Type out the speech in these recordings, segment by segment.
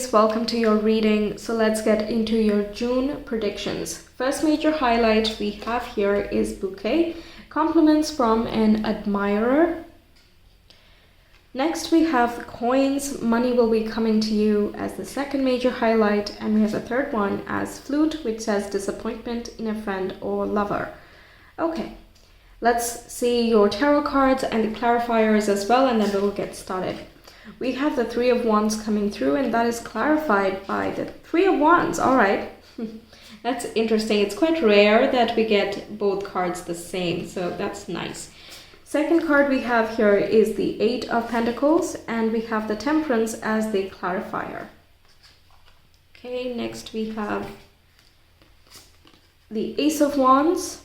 Aries, welcome to your reading. So let's get into your June predictions. First major highlight we have here is bouquet, compliments from an admirer. Next we have coins, money will be coming to you as the second major highlight, and we have the third one as flute, which says disappointment in a friend or lover. Okay, let's see your tarot cards and the clarifiers as well, and then we will get started. We have the Three of Wands coming through, and that is clarified by the Three of Wands. All right, that's interesting. It's quite rare that we get both cards the same, so that's nice. Second card we have here is the Eight of Pentacles, and we have the Temperance as the clarifier. Okay, next we have the Ace of Wands,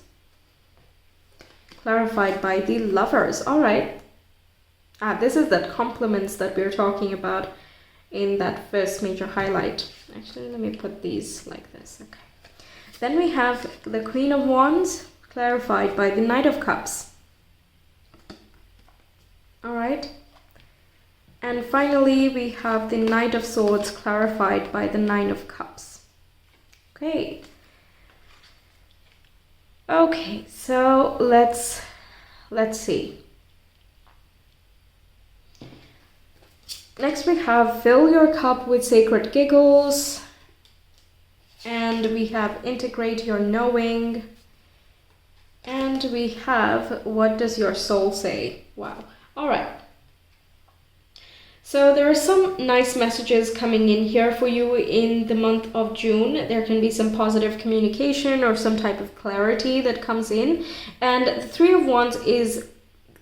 clarified by the Lovers. All right. This is that compliments that we're talking about in that first major highlight. Actually, let me put these like this. Okay. Then we have the Queen of Wands, clarified by the Knight of Cups. All right. And finally, we have the Knight of Swords, clarified by the Nine of Cups. Okay. Okay, so let's see. Next we have fill your cup with sacred giggles, and we have integrate your knowing, and we have what does your soul say. Wow. All right. So there are some nice messages coming in here for you in the month of June. There can be some positive communication or some type of clarity that comes in, and the Three of Wands is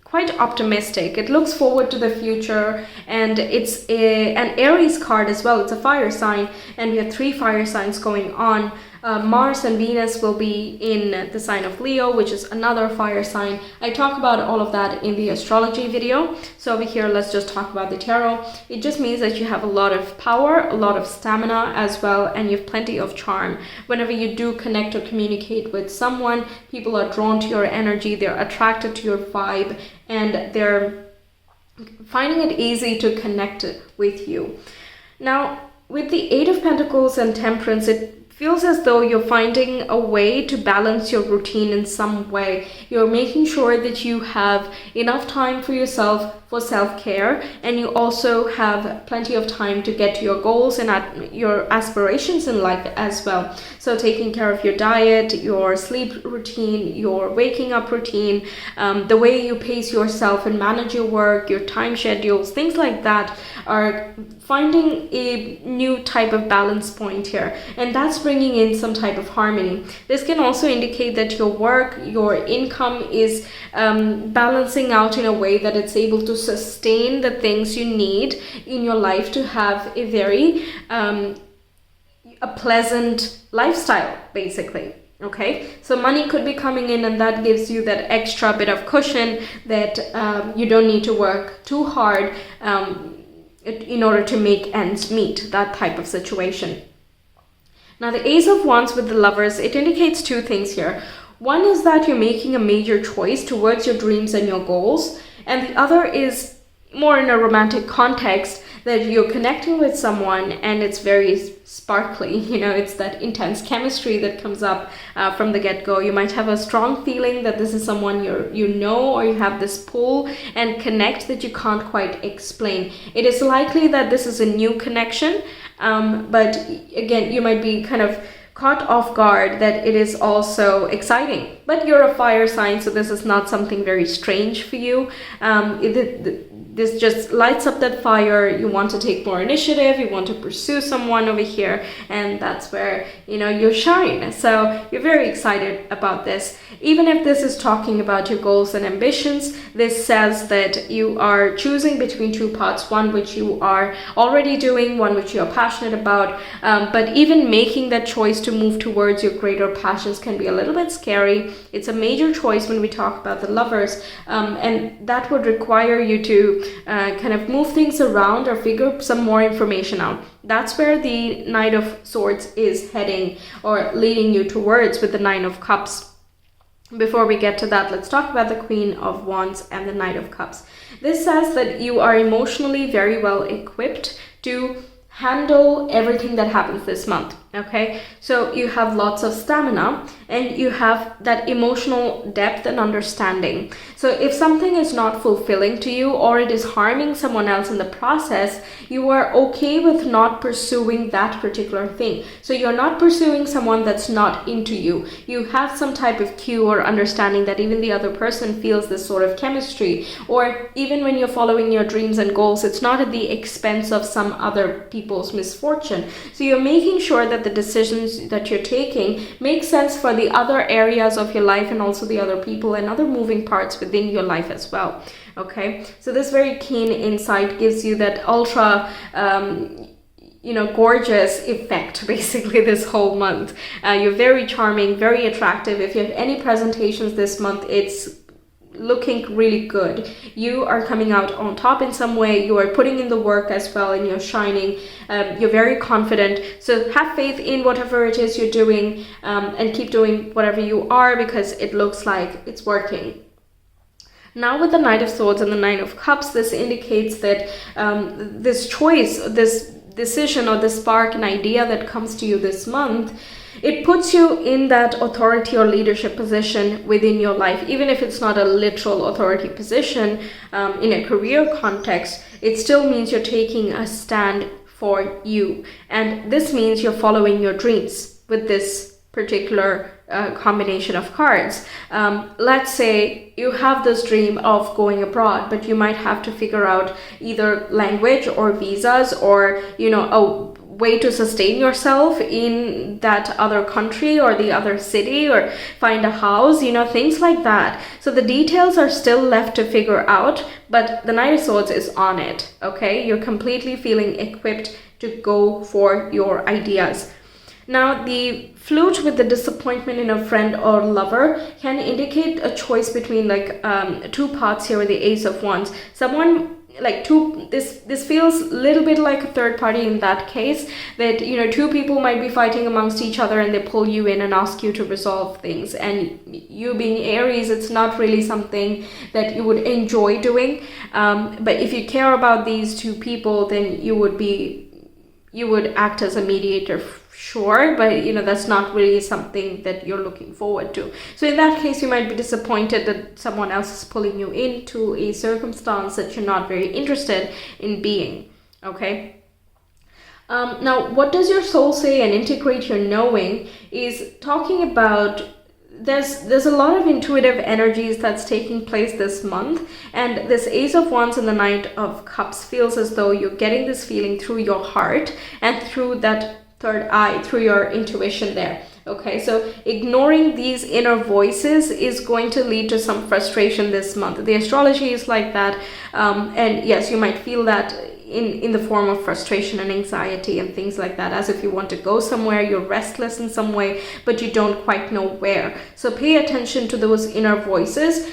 quite optimistic. It looks forward to the future, and it's an Aries card as well. It's a fire sign, and we have three fire signs going on. Mars and Venus will be in the sign of Leo, which is another fire sign. I talk about all of that in the astrology video. So over here, let's just talk about the tarot. It just means that you have a lot of power, a lot of stamina as well, and you have plenty of charm. Whenever you do connect or communicate with someone, people are drawn to your energy, they're attracted to your vibe, and they're finding it easy to connect with you. Now, with the Eight of Pentacles and Temperance, it feels as though you're finding a way to balance your routine in some way. You're making sure that you have enough time for yourself, for self-care, and you also have plenty of time to get to your goals and your aspirations in life as well. So taking care of your diet, your sleep routine, your waking up routine, the way you pace yourself and manage your work, your time schedules, things like that are finding a new type of balance point here, and that's bringing in some type of harmony. This can also indicate that your work, your income is balancing out in a way that it's able to sustain the things you need in your life to have a very a pleasant lifestyle, basically. Okay, so money could be coming in, and that gives you that extra bit of cushion that you don't need to work too hard in order to make ends meet, that type of situation. Now the Ace of Wands with the Lovers, it indicates two things here. One is that you're making a major choice towards your dreams and your goals, and the other is more in a romantic context, that you're connecting with someone and it's very sparkly, you know, it's that intense chemistry that comes up from the get-go. You might have a strong feeling that this is someone you know, or you have this pull and connect that you can't quite explain. It is likely that this is a new connection, but again, you might be kind of caught off guard that it is also exciting. But you're a fire sign, so this is not something very strange for you. This just lights up that fire. You want to take more initiative, you want to pursue someone over here, and that's where, you know, you shine. So you're very excited about this. Even if this is talking about your goals and ambitions, this says that you are choosing between two paths, one which you are already doing, one which you are passionate about, but even making that choice to move towards your greater passions can be a little bit scary. It's a major choice when we talk about the Lovers, and that would require you to kind of move things around or figure some more information out. That's where the Knight of Swords is heading or leading you towards with the Nine of Cups. Before we get to that, let's talk about the Queen of Wands and the Knight of Cups. This says that you are emotionally very well equipped to handle everything that happens this month. Okay, so you have lots of stamina and you have that emotional depth and understanding. So if something is not fulfilling to you or it is harming someone else in the process, you are okay with not pursuing that particular thing. So you're not pursuing someone that's not into you. You have some type of cue or understanding that even the other person feels this sort of chemistry, or even when you're following your dreams and goals, it's not at the expense of some other people's misfortune. So you're making sure that the decisions that you're taking make sense for the other areas of your life and also the other people and other moving parts within your life as well. Okay, so this very keen insight gives you that ultra gorgeous effect basically this whole month. You're very charming, very attractive. If you have any presentations this month, it's looking really good. You are coming out on top in some way. You are putting in the work as well and you're shining. You're very confident. So have faith in whatever it is you're doing, and keep doing whatever you are, because it looks like it's working. Now with the Knight of Swords and the Nine of Cups, this indicates that this choice, this decision or this spark and idea that comes to you this month, it puts you in that authority or leadership position within your life. Even if it's not a literal authority position in a career context, it still means you're taking a stand for you. And this means you're following your dreams with this particular combination of cards. Let's say you have this dream of going abroad, but you might have to figure out either language or visas or, a way to sustain yourself in that other country or the other city, or find a house, things like that. So the details are still left to figure out, but the Knight of Swords is on it. Okay, you're completely feeling equipped to go for your ideas. Now, the flute with the disappointment in a friend or lover can indicate a choice between two paths here with the Ace of Wands. Someone this feels a little bit like a third party in that case, that two people might be fighting amongst each other and they pull you in and ask you to resolve things, and you being Aries, it's not really something that you would enjoy doing, but if you care about these two people, then you would act as a mediator, sure, but that's not really something that you're looking forward to. So in that case, you might be disappointed that someone else is pulling you into a circumstance that you're not very interested in being. Okay. Now, what does your soul say and integrate your knowing is talking about there's a lot of intuitive energies that's taking place this month, and this Ace of Wands and the Knight of Cups feels as though you're getting this feeling through your heart and through that third eye, through your intuition there. Okay, so ignoring these inner voices is going to lead to some frustration this month. The astrology is like that, and yes, you might feel that in the form of frustration and anxiety and things like that, as if you want to go somewhere, you're restless in some way, but you don't quite know where. So pay attention to those inner voices,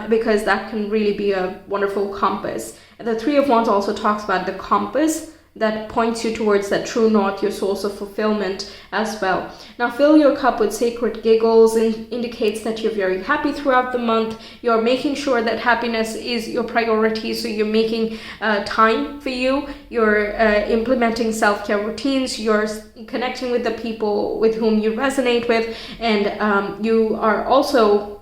because that can really be a wonderful compass. The Three of Wands also talks about the compass that points you towards that true north, your source of fulfillment as well. Now, fill your cup with sacred giggles and indicates that you're very happy throughout the month. You're making sure that happiness is your priority, so you're making time for you. You're implementing self-care routines. You're connecting with the people with whom you resonate with, and you are also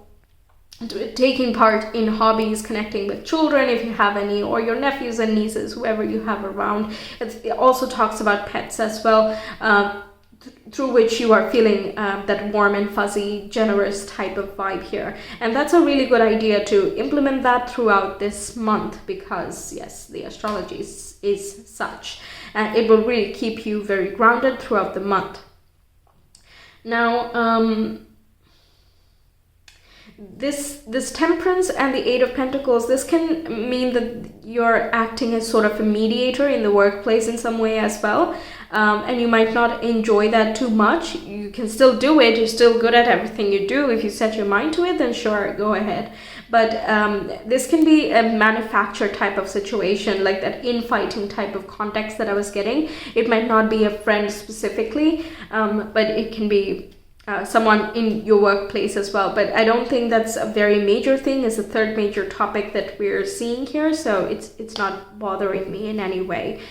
taking part in hobbies, connecting with children if you have any, or your nephews and nieces, whoever you have around. It also talks about pets as well, through which you are feeling that warm and fuzzy, generous type of vibe here. And that's a really good idea to implement that throughout this month, because yes, the astrology is such. It will really keep you very grounded throughout the month. Now, this Temperance and the Eight of Pentacles, this can mean that you're acting as sort of a mediator in the workplace in some way as well, and you might not enjoy that too much. You can still do it, you're still good at everything you do. If you set your mind to it, then sure, go ahead. But this can be a manufactured type of situation, like that infighting type of context that I was getting. It might not be a friend specifically, but it can be someone in your workplace as well. But I don't think that's a very major thing. It's a third major topic that we're seeing here, so it's not bothering me in any way.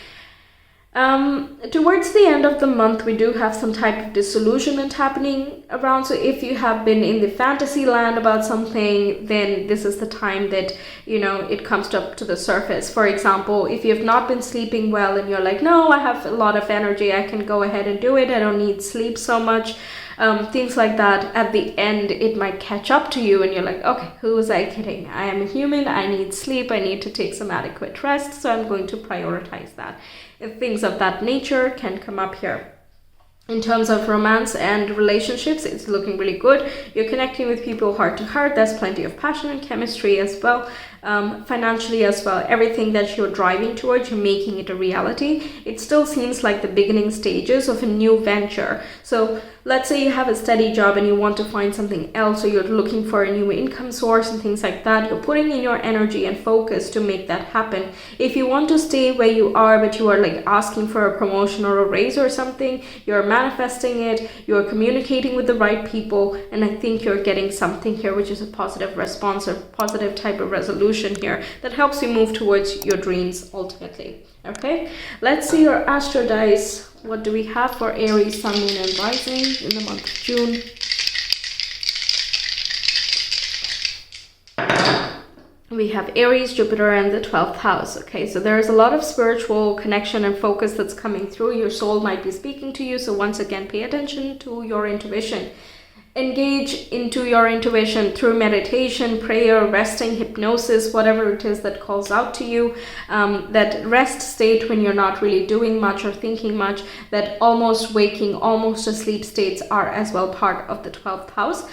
Towards the end of the month, we do have some type of disillusionment happening around. So if you have been in the fantasy land about something, then this is the time that, you know, it comes up to the surface. For example, if you have not been sleeping well and you're like, no, I have a lot of energy, I can go ahead and do it, I don't need sleep so much. Things like that, at the end it might catch up to you and you're like, okay, who was I kidding? I am a human, I need sleep, I need to take some adequate rest, so I'm going to prioritize that. If things of that nature can come up here. In terms of romance and relationships, it's looking really good. You're connecting with people heart to heart. There's plenty of passion and chemistry as well. Financially as well, everything that you're driving towards, you're making it a reality. It still seems like the beginning stages of a new venture. So let's say you have a steady job and you want to find something else, or you're looking for a new income source and things like that. You're putting in your energy and focus to make that happen. If you want to stay where you are, but you are like asking for a promotion or a raise or something, you're manifesting it, you're communicating with the right people, and I think you're getting something here, which is a positive response or positive type of resolution here that helps you move towards your dreams ultimately. Okay, let's see your astro dice. What do we have for Aries, Sun, Moon, and Rising in the month of June? We have Aries, Jupiter, and the 12th house. Okay, so there's a lot of spiritual connection and focus that's coming through. Your soul might be speaking to you. So once again, pay attention to your intuition. Engage into your intuition through meditation, prayer, resting, hypnosis, whatever it is that calls out to you. That rest state when you're not really doing much or thinking much, that almost waking, almost asleep states are as well part of the 12th house.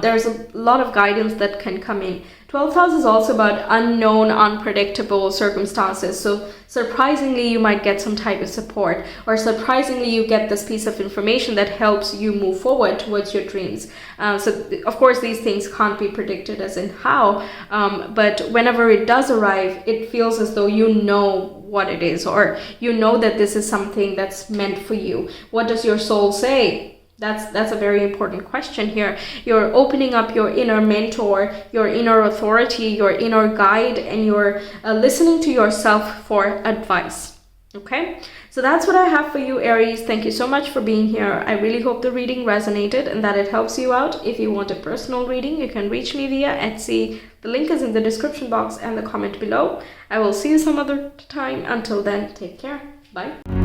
There's a lot of guidance that can come in. 12th house is also about unknown, unpredictable circumstances. So surprisingly, you might get some type of support, or surprisingly, you get this piece of information that helps you move forward towards your dreams. So of course, these things can't be predicted as in how, but whenever it does arrive, it feels as though you know what it is, or you know that this is something that's meant for you. What does your soul say? That's a very important question here. You're opening up your inner mentor, your inner authority, your inner guide, and you're listening to yourself for advice. Okay, so that's what I have for you, Aries. Thank you so much for being here. I really hope the reading resonated and that it helps you out. If you want a personal reading, you can reach me via Etsy. The link is in the description box and the comment below. I will see you some other time. Until then, take care. Bye.